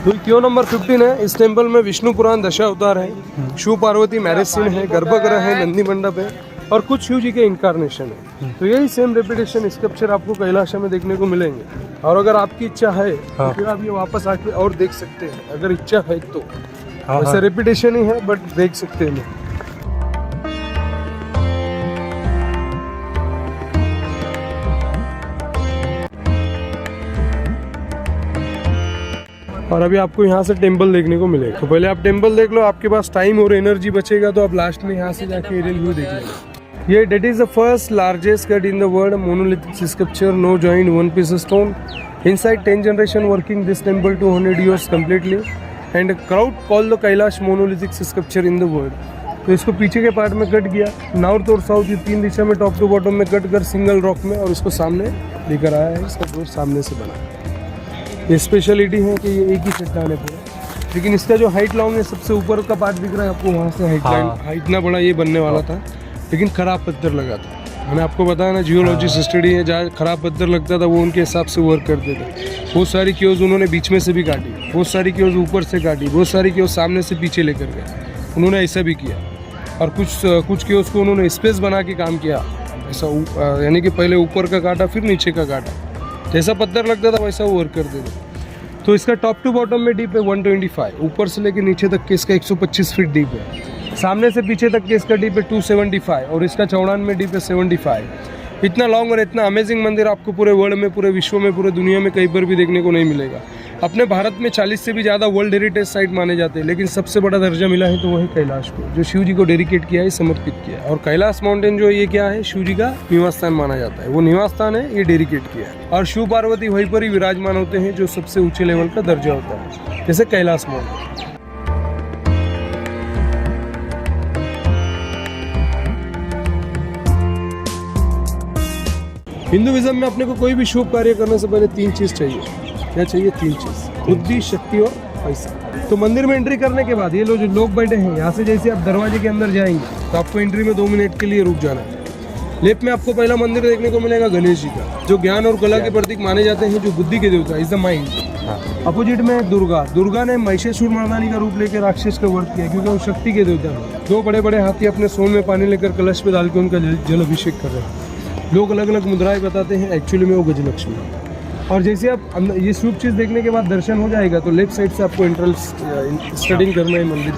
तो क्यों नंबर 15 है। इस टेम्पल में विष्णु पुराण दशा अवतार है, शिव पार्वती मैरिज सीन है, गर्भगृह है, नंदी मंडप है और कुछ शिव जी के इनकारनेशन है। तो यही सेम रेपिटेशन स्कल्पचर आपको कैलाश में देखने को मिलेंगे। और अगर आपकी इच्छा है तो फिर आप ये वापस आके और देख सकते हैं, अगर इच्छा है तो। वैसे रेपिटेशन ही है बट देख सकते हैं। और अभी आपको यहाँ से टेम्पल देखने को मिलेगा। तो पहले आप टेम्पल देख लो, आपके पास टाइम और एनर्जी बचेगा तो आप लास्ट में यहाँ से जाके एरियल व्यू देख लेंगे। ये that is the first largest god in the world monolithic sculpture, no joint, one piece stone, inside 10 generation working this temple 200 years completely and crowd call the Kailash monolithic sculpture in the world. तो इसको पीछे के part में cut किया, north और south, ये 3 दिशा में top to bottom में कट कर सिंगल रॉक में और इसको सामने लेकर आया है। इसका डोर सामने से बना है। ये स्पेशलिटी है कि ये एक ही चट्टान है पूरा, लेकिन इसका जो हाइट लॉन्ग है, सबसे ऊपर का पार्ट दिख रहा है आपको, वहाँ से हाइट इतना बड़ा ये बनने वाला था, लेकिन खराब पत्थर लगा था। मैंने आपको बताया ना, जियोलॉजिस्ट स्टडी है, जहाँ खराब पत्थर लगता था वो उनके हिसाब से वर्क करते थे। बहुत सारी क्योज उन्होंने बीच में से भी काटी, बहुत सारी क्योज ऊपर से काटी, बहुत सारी क्योज सामने से पीछे लेकर गए, उन्होंने ऐसा भी किया। और कुछ क्योज को उन्होंने स्पेस बना के काम किया, ऐसा यानी कि पहले ऊपर का काटा फिर नीचे का काटा, जैसा पत्थर लगता था वैसा वो वर्क करते थे। तो इसका टॉप टू बॉटम में डीप है 125, ऊपर से लेकर नीचे तक के इसका 125 फीट डीप है, सामने से पीछे तक के इसका डीप है 275 और इसका चौड़ान में डीप है 75। इतना लॉन्ग और इतना अमेजिंग मंदिर आपको पूरे वर्ल्ड में, पूरे विश्व में, पूरे दुनिया में कहीं पर भी देखने को नहीं मिलेगा। अपने भारत में 40 से भी ज़्यादा वर्ल्ड हेरिटेज साइट माने जाते हैं, लेकिन सबसे बड़ा दर्जा मिला है तो वही कैलाश को, जो शिव जी को डेडिकेट किया है, समर्पित किया है। और कैलाश माउंटेन जो ये क्या है, शिव जी का निवास स्थान माना जाता है, वो निवास स्थान है, ये डेडिकेट किया है। और शिव पार्वती वहीं पर ही विराजमान होते हैं, जो सबसे ऊंचे लेवल का दर्जा होता है, जैसे कैलाश माउंटेन। हिंदुइज्म में अपने को कोई भी शुभ कार्य करने से पहले 3 चीज चाहिए। क्या चाहिए? 3 चीज, बुद्धि, शक्ति और पैसा। तो मंदिर में एंट्री करने के बाद ये लोग जो लोग बैठे हैं, यहाँ से जैसे आप दरवाजे के अंदर जाएंगे तो आपको एंट्री में 2 मिनट के लिए रुक जाना है। लेफ्ट में आपको पहला मंदिर देखने को मिलेगा गणेश जी का, जो ज्ञान और कला के प्रतीक माने जाते हैं, जो बुद्धि के देवता, इज द माइंड। अपोजिट में दुर्गा ने महिषासुर मर्दानी का रूप लेकर राक्षस का वध किया, क्योंकि वो शक्ति के देवता हैं। 2 बड़े बड़े हाथी अपने सोन में पानी लेकर कलश पे डाल के उनका जल अभिषेक कर रहे हैं। लोग अलग अलग मुद्राएं बताते हैं, एक्चुअली में वो गजलक्ष्मी है। और जैसे आप ये शुभ चीज़ देखने के बाद दर्शन हो जाएगा तो लेफ्ट साइड से आपको एंट्रेंस स्टार्टिंग करना है मंदिर।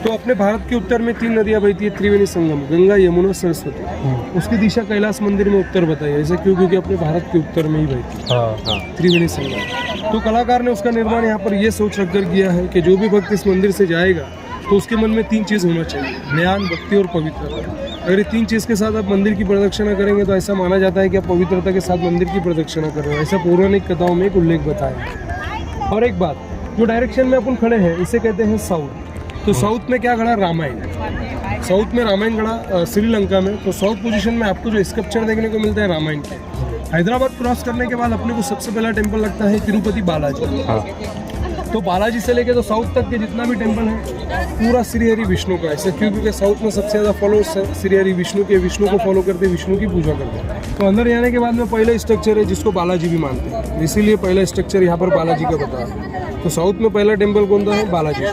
तो अपने भारत के उत्तर में 3 नदियाँ बहती है, त्रिवेणी संगम, गंगा, यमुना, सरस्वती। उसकी दिशा कैलाश मंदिर में उत्तर बताई है, ऐसा क्यों? क्योंकि अपने भारत के उत्तर में ही बहती है त्रिवेणी संगम। तो कलाकार ने उसका निर्माण यहाँ पर ये सोच रखकर किया है कि जो भी भक्त इस मंदिर से जाएगा तो उसके मन में 3 चीज़ होना चाहिए, ज्ञान, भक्ति और पवित्रता। अगर ये 3 चीज़ के साथ आप मंदिर की प्रदक्षिणा करेंगे तो ऐसा माना जाता है कि आप पवित्रता के साथ मंदिर की प्रदक्षिणा कर रहे हो, ऐसा पौराणिक कथाओं में एक उल्लेख बताया। और एक बात, जो डायरेक्शन में अपन खड़े हैं इसे कहते हैं साउथ। तो साउथ में क्या खड़ा? रामायण। साउथ में रामायण खड़ा श्रीलंका में। तो साउथ पोजीशन में आपको जो स्कल्पचर देखने को मिलता है रामायण के। हैदराबाद क्रॉस करने के बाद अपने को सबसे पहला टेम्पल लगता है तिरुपति बालाजी। तो बालाजी से लेके तो साउथ तक के जितना भी टेम्पल है पूरा श्री हरि विष्णु का, ऐसा क्योंकि साउथ में सबसे ज़्यादा फॉलोअर्स है श्री हरि विष्णु के, विष्णु को फॉलो करते, विष्णु की पूजा करते हैं। तो अंदर जाने के बाद में पहला स्ट्रक्चर है जिसको बालाजी भी मानते हैं, इसीलिए पहला स्ट्रक्चर यहाँ पर बालाजी का बताया है। तो साउथ में पहला टेम्पल कौन सा है? बालाजी।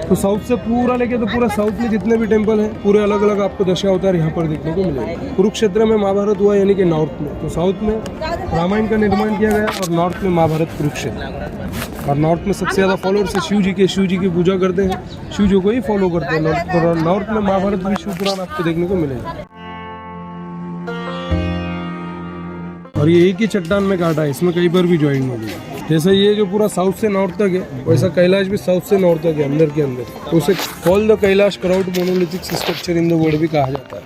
तो साउथ से पूरा लेके तो पूरा साउथ में जितने भी टेम्पल हैं पूरे अलग अलग आपको दशा अवतार यहाँ पर देखने को मिलेगा। कुरुक्षेत्र में महाभारत हुआ, यानी कि नॉर्थ में। तो साउथ में रामायण का निर्माण किया गया और नॉर्थ में महाभारत, कुरुक्षेत्र। और नॉर्थ में सबसे ज़्यादा फॉलोअर्स है शिव जी के, शिव जी की पूजा करते हैं, शिव जी को ही फॉलो करते हैं। नॉर्थ में महाभारत भी शिव पुराण आपको देखने को मिलेगा। और ये एक ही चट्टान में काटा है, इसमें कहीं पर भी ज्वाइन नहीं है। जैसे ये जो पूरा साउथ से नॉर्थ तक है, वैसा कैलाश भी साउथ से नॉर्थ तक है, अंदर के अंदर। तो उसे call the Kailash crowd monolithic structure in the world भी कहा जाता है।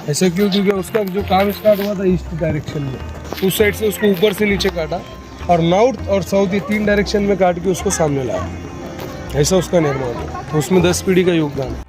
ऐसा क्यों? क्योंकि उसका जो काम स्टार्ट हुआ था ईस्ट डायरेक्शन में, उस साइड से उसको ऊपर से नीचे काटा और नॉर्थ और साउथ ये 3 डायरेक्शन में काट के उसको सामने लाया, ऐसा उसका निर्माण है। तो उसमें 10 पीढ़ी का योगदान है।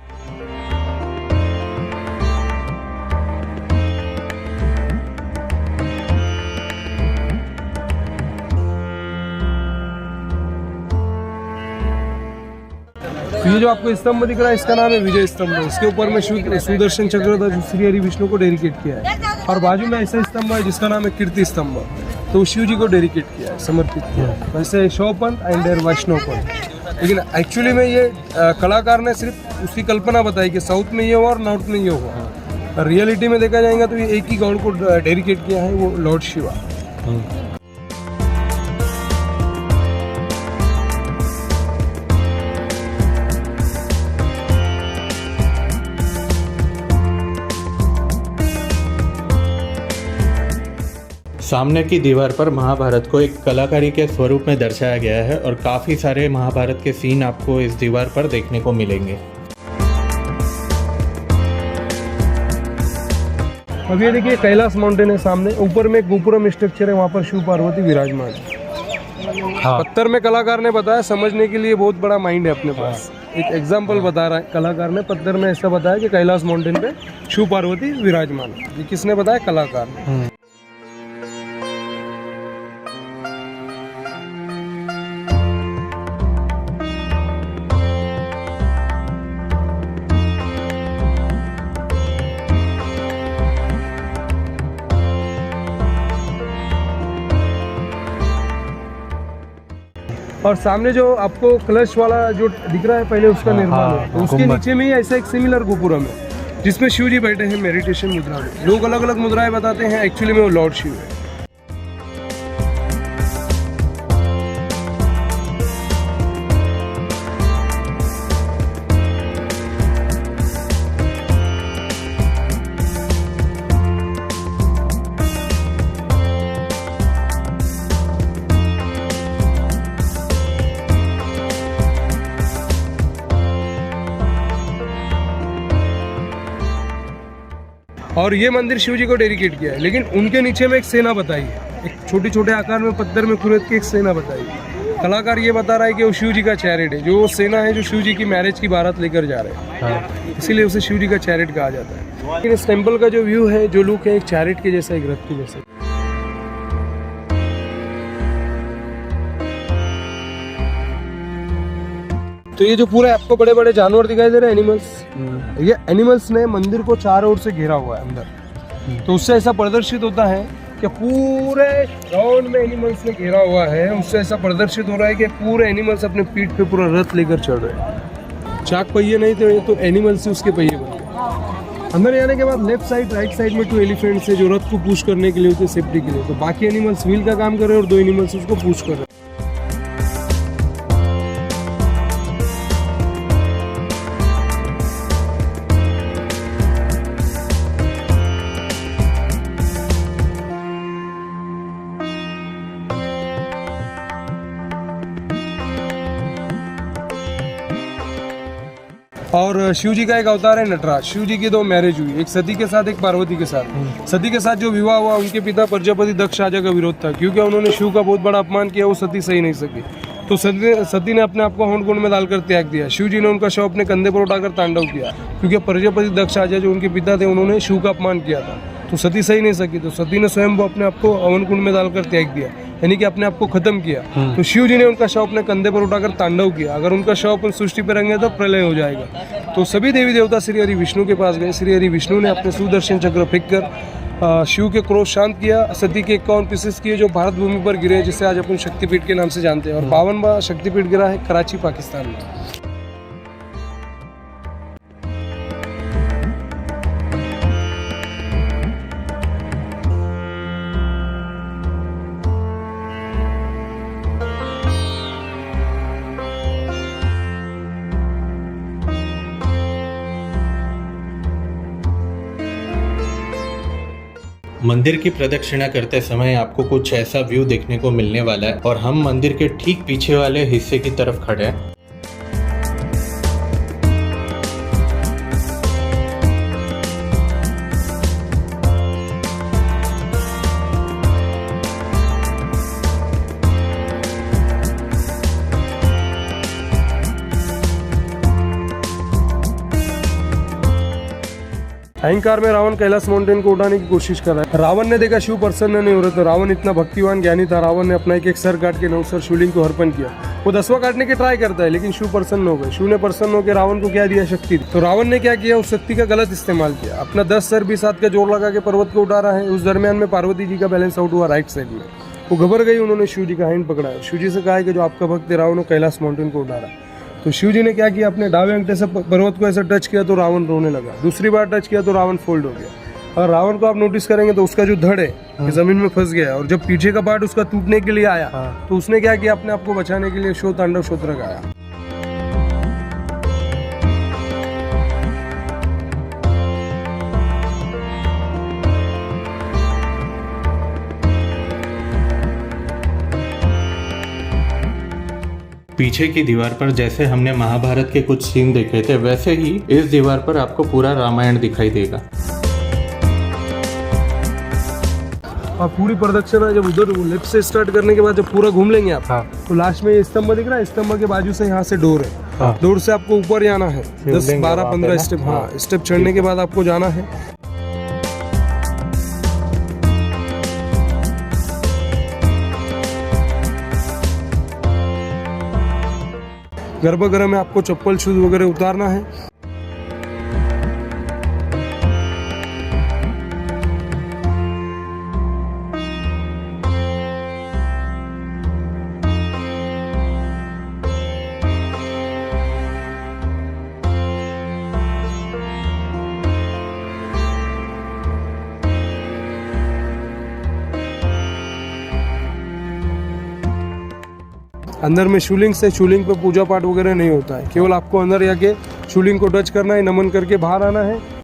ये जो आपको स्तंभ दिख रहा है इसका नाम है विजय स्तंभ। इसके ऊपर में सुदर्शन चक्र था जो श्री हरि विष्णु को डेडिकेट किया है। और बाजू में ऐसा स्तंभ है जिसका नाम है कीर्ति स्तंभ। तो शिव जी को डेडिकेट किया है, समर्पित किया है। वैसे शोपंथ एंड वैष्णव पंथ, लेकिन एक्चुअली में ये कलाकार ने सिर्फ उसकी कल्पना बताई कि साउथ में ये हुआ और नॉर्थ में ये हुआ। रियलिटी में देखा जाएगा तो ये एक ही गॉड को डेडिकेट किया है, वो लॉर्ड शिवा। सामने की दीवार पर महाभारत को एक कलाकारी के स्वरूप में दर्शाया गया है और काफ़ी सारे महाभारत के सीन आपको इस दीवार पर देखने को मिलेंगे। अब ये देखिए कैलाश माउंटेन है सामने, ऊपर में एक गोपुरम स्ट्रक्चर है, वहाँ पर शिव पार्वती विराजमान है। हाँ। पत्थर में कलाकार ने बताया, समझने के लिए बहुत बड़ा माइंड है अपने पास। एक एग्जाम्पल बता रहा है कलाकार ने, पत्थर में ऐसा बताया कि कैलाश माउंटेन पे शिव पार्वती विराजमान है। ये किसने बताया? कलाकार ने। और सामने जो आपको कलश वाला जो दिख रहा है पहले उसका निर्माण है, तो उसके नीचे में ही ऐसा एक सिमिलर गोपुरम है जिसमें शिव जी बैठे हैं मेडिटेशन मुद्रा में। लोग अलग अलग मुद्राएं बताते हैं, एक्चुअली में वो लॉर्ड शिव है। और ये मंदिर शिव जी को डेडिकेट किया है, लेकिन उनके नीचे में एक सेना बताई है, एक छोटे छोटे आकार में पत्थर में खुरद के एक सेना बताई है। कलाकार ये बता रहा है कि वो शिव जी का चैरिट है, जो सेना है जो शिव जी की मैरिज की बारात लेकर जा रहे हैं, इसीलिए उसे शिव जी का चैरिट कहा जाता है। लेकिन इस टेम्पल का जो व्यू है, जो लुक है, एक चैरिट के जैसा, एक रथ के जैसा। तो ये जो पूरे आपको बड़े बड़े जानवर दिखाई दे रहे हैं, एनिमल्स, ये एनिमल्स ने मंदिर को चारों ओर से घेरा हुआ है अंदर। तो उससे ऐसा प्रदर्शित होता है कि पूरे राउंड में एनिमल्स ने घेरा हुआ है। उससे ऐसा प्रदर्शित हो रहा है कि पूरे एनिमल्स अपने पीठ पे पूरा रथ लेकर चल रहे हैं। चाक पहिए नहीं थे तो एनिमल्स से उसके पहिए बन गए। अंदर जाने के बाद लेफ्ट साइड राइट साइड में 2 एलिफेंट्स है जो रथ को पुश करने के लिए होते, सेफ्टी के लिए। तो बाकी एनिमल्स व्हील का काम कर रहे हैं और 2 एनिमल्स उसको पुश कर रहे हैं। और शिव जी का एक अवतार है नटराज। शिव जी की 2 मैरिज हुई, एक सती के साथ, एक पार्वती के साथ। सती के साथ जो विवाह हुआ, उनके पिता प्रजापति दक्ष राजा का विरोध था, क्योंकि उन्होंने शिव का बहुत बड़ा अपमान किया। वो सती सही नहीं सकी, तो सती ने अपने आप को होंड कुंड में डालकर त्याग दिया। शिव जी ने उनका शव अपने कंधे पर उठाकर तांडव किया, क्योंकि प्रजापति दक्ष राजा जो उनके पिता थे, उन्होंने शिव का अपमान किया था। तो सती सही नहीं सकी, तो सती ने स्वयं वो अपने आप को हवन कुंड में डालकर त्याग दिया, यानी कि अपने आप को खत्म किया। तो शिव जी ने उनका शव अपने कंधे पर उठाकर तांडव किया। अगर उनका शव अपन सृष्टि पर रंगे तो प्रलय हो जाएगा। तो सभी देवी देवता श्री हरि विष्णु के पास गए। श्री हरि विष्णु ने अपने सुदर्शन चक्र फेंक कर शिव के क्रोध शांत किया। सती के 51 पीसेस किए जो भारत भूमि पर गिरे, जिसे आज अपन शक्तिपीठ के नाम से जानते हैं। और 52वां शक्तिपीठ गिरा है कराची, पाकिस्तान में। मंदिर की प्रदक्षिणा करते समय आपको कुछ ऐसा व्यू देखने को मिलने वाला है और हम मंदिर के ठीक पीछे वाले हिस्से की तरफ खड़े हैं। अहंकार में रावण कैलाश माउंटेन को उठाने की कोशिश कर रहा है। रावण ने देखा शिव प्रसन्न नहीं हो रहे, तो रावण इतना भक्तिवान ज्ञानी था, रावण ने अपना एक सर काट के 9 सर शिवलिंग को अर्पण किया। वो 10वां काटने की ट्राई करता है, लेकिन शिव प्रसन्न हो गए। शिव ने प्रसन्न होकर रावण को क्या दिया? शक्ति। तो रावण ने क्या किया? उस शक्ति का गलत इस्तेमाल किया। अपना 10 सर 20 हाथ का जोर लगा के पर्वत को उठा रहा है। उस दरमियान में पार्वती जी का बैलेंस आउट हुआ राइट साइड में। वो घबर गई, उन्होंने शिव जी का हैंड पकड़ा है। शिव जी से कहा है कि जो आपका भक्त है रावण ने कैलाश माउंटेन को उतारा। तो शिव जी ने क्या किया, अपने दावे अंगूठे से पर्वत को ऐसा टच किया तो रावण रोने लगा। दूसरी बार टच किया तो रावण फोल्ड हो गया। और रावण को आप नोटिस करेंगे तो उसका जो धड़ है ये जमीन में फंस गया, और जब पीछे का पार्ट उसका टूटने के लिए आया तो उसने क्या किया, अपने आप को बचाने के लिए शो तांडव स्तोत्र गाया। पीछे की दीवार पर जैसे हमने महाभारत के कुछ सीन देखे थे, वैसे ही इस दीवार पर आपको पूरा रामायण दिखाई देगा। आप पूरी प्रदक्षिणा जब उधर लेफ्ट से स्टार्ट करने के बाद जब पूरा घूम लेंगे आप, तो लास्ट में ये स्तंभ दिख रहा है, स्तंभ के बाजू से यहाँ से डोर है। डोर से आपको ऊपर जाना है 10, 12, 15 स्टेप। हाँ, स्टेप चढ़ने के बाद आपको जाना है। गर्भगृह में आपको चप्पल शूज वगैरह उतारना है। अंदर में शिवलिंग से, शिवलिंग पे पूजा पाठ वगैरह नहीं होता है, केवल आपको अंदर जाके शिवलिंग को टच करना है, नमन करके बाहर आना है।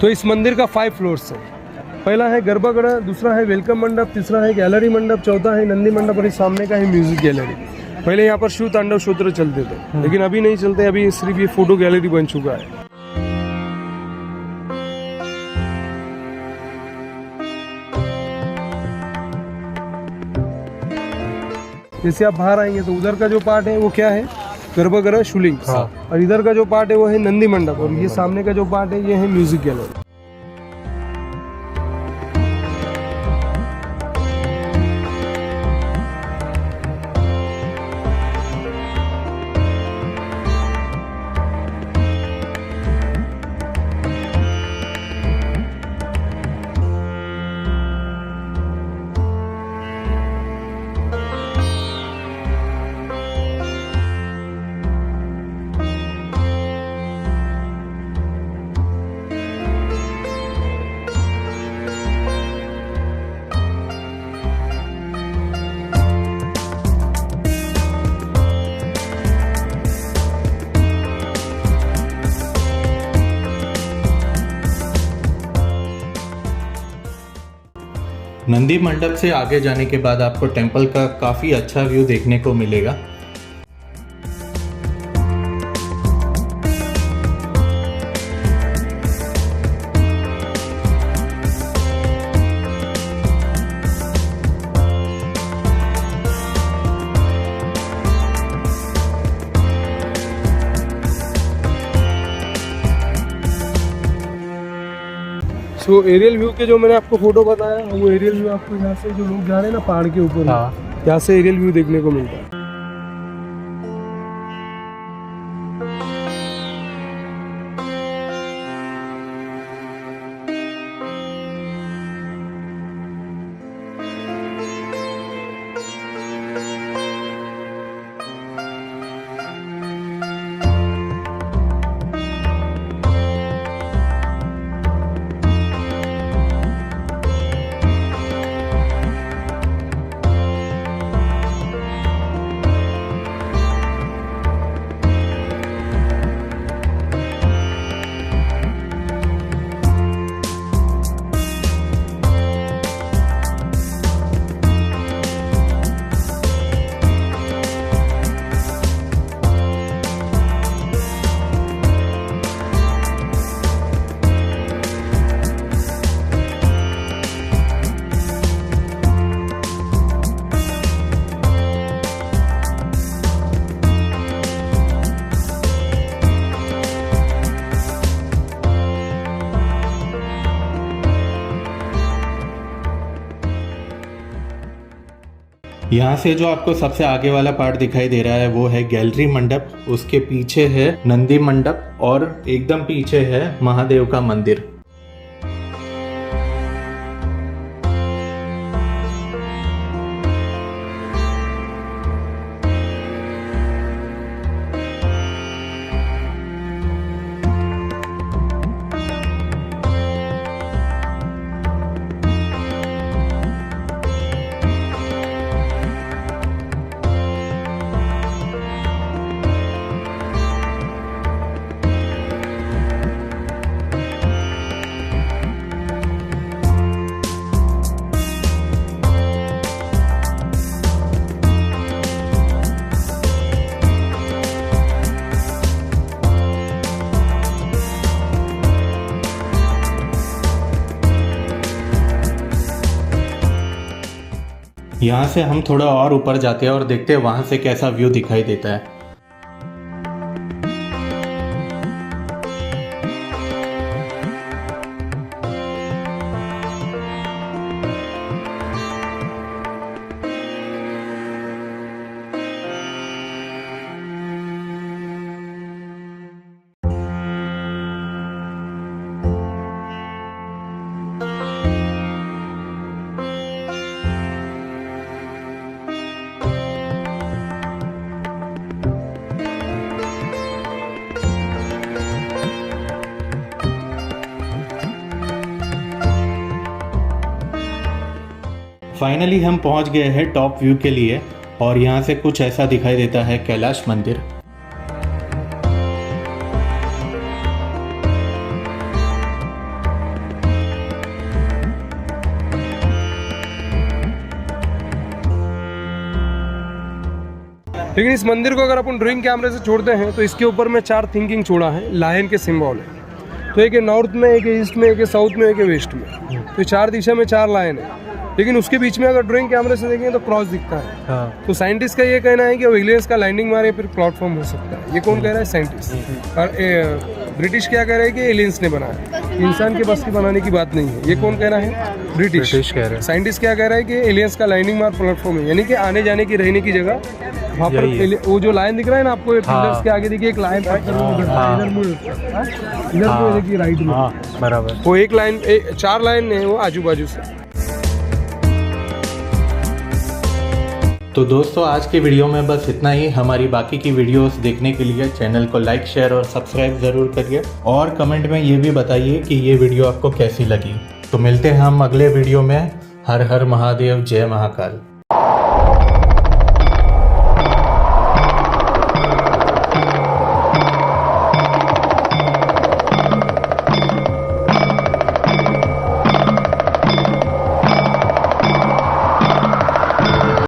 तो इस मंदिर का 5 फ्लोर्स है। पहला है गर्भगृह, दूसरा है वेलकम मंडप, तीसरा है गैलरी मंडप, चौथा है नंदी मंडप और इस सामने का है म्यूजिक गैलरी। पहले यहाँ पर शिव तांडव स्तोत्र चलते थे, लेकिन अभी नहीं चलते, अभी सिर्फ ये फोटो गैलरी बन चुका है। जैसे आप बाहर आएंगे तो उधर का जो पार्ट है वो क्या है, गर्भगृह शिवलिंग, और इधर का जो पार्ट है वो है नंदी मंडप, और ये सामने का जो पार्ट है ये है म्यूजिक गैलरी। नंदी मंडप से आगे जाने के बाद आपको टेंपल का काफ़ी अच्छा व्यू देखने को मिलेगा। तो एरियल व्यू के जो मैंने आपको फोटो बताया, वो एरियल व्यू आपको यहाँ से जो लोग जा रहे हैं ना पहाड़ के ऊपर, यहाँ से एरियल व्यू देखने को मिलता है। यहाँ से जो आपको सबसे आगे वाला पार्ट दिखाई दे रहा है वो है गैलरी मंडप, उसके पीछे है नंदी मंडप और एकदम पीछे है महादेव का मंदिर। यहाँ से हम थोड़ा और ऊपर जाते हैं और देखते हैं वहाँ से कैसा व्यू दिखाई देता है। फाइनली हम पहुंच गए हैं टॉप व्यू के लिए और यहाँ से कुछ ऐसा दिखाई देता है कैलाश मंदिर। लेकिन इस मंदिर को अगर अपन ड्राइंग कैमरे से छोड़ते हैं तो इसके ऊपर में 4 थिंकिंग छोड़ा है, लायन के सिंबल है। तो एक है नॉर्थ में, एक है ईस्ट में, एक है साउथ में, एक है वेस्ट में। तो 4 दिशा में 4 लायन है, लेकिन उसके बीच में अगर ड्राइंग कैमरे से देखेंगे तो क्रॉस दिखता है। हाँ। तो साइंटिस्ट का ये कहना है कि एलियंस का लैंडिंग मारे फिर प्लेटफॉर्म हो सकता है। ये कौन कह रहा है? साइंटिस्ट। और ब्रिटिश क्या कह रहे हैं कि एलियंस ने बनाया, इंसान के बस की बनाने की बात नहीं है। ये कौन कह रहा है? ब्रिटिश कह रहे हैं। साइंटिस्ट क्या कह रहा है कि एलियंस का लैंडिंग मार प्लेटफॉर्म है, यानी कि आने जाने की रहने की जगह वहाँ पर। वो जो लाइन दिख रहा है ना आपको, पिलर्स के आगे देखिए एक लाइन इधर देखिए राइट में, बराबर। वो एक लाइन 4 लाइन है वो आजू बाजू से। तो दोस्तों आज की वीडियो में बस इतना ही। हमारी बाकी की वीडियोस देखने के लिए चैनल को लाइक, शेयर और सब्सक्राइब ज़रूर करिए और कमेंट में ये भी बताइए कि ये वीडियो आपको कैसी लगी। तो मिलते हैं हम अगले वीडियो में। हर हर महादेव, जय महाकाल।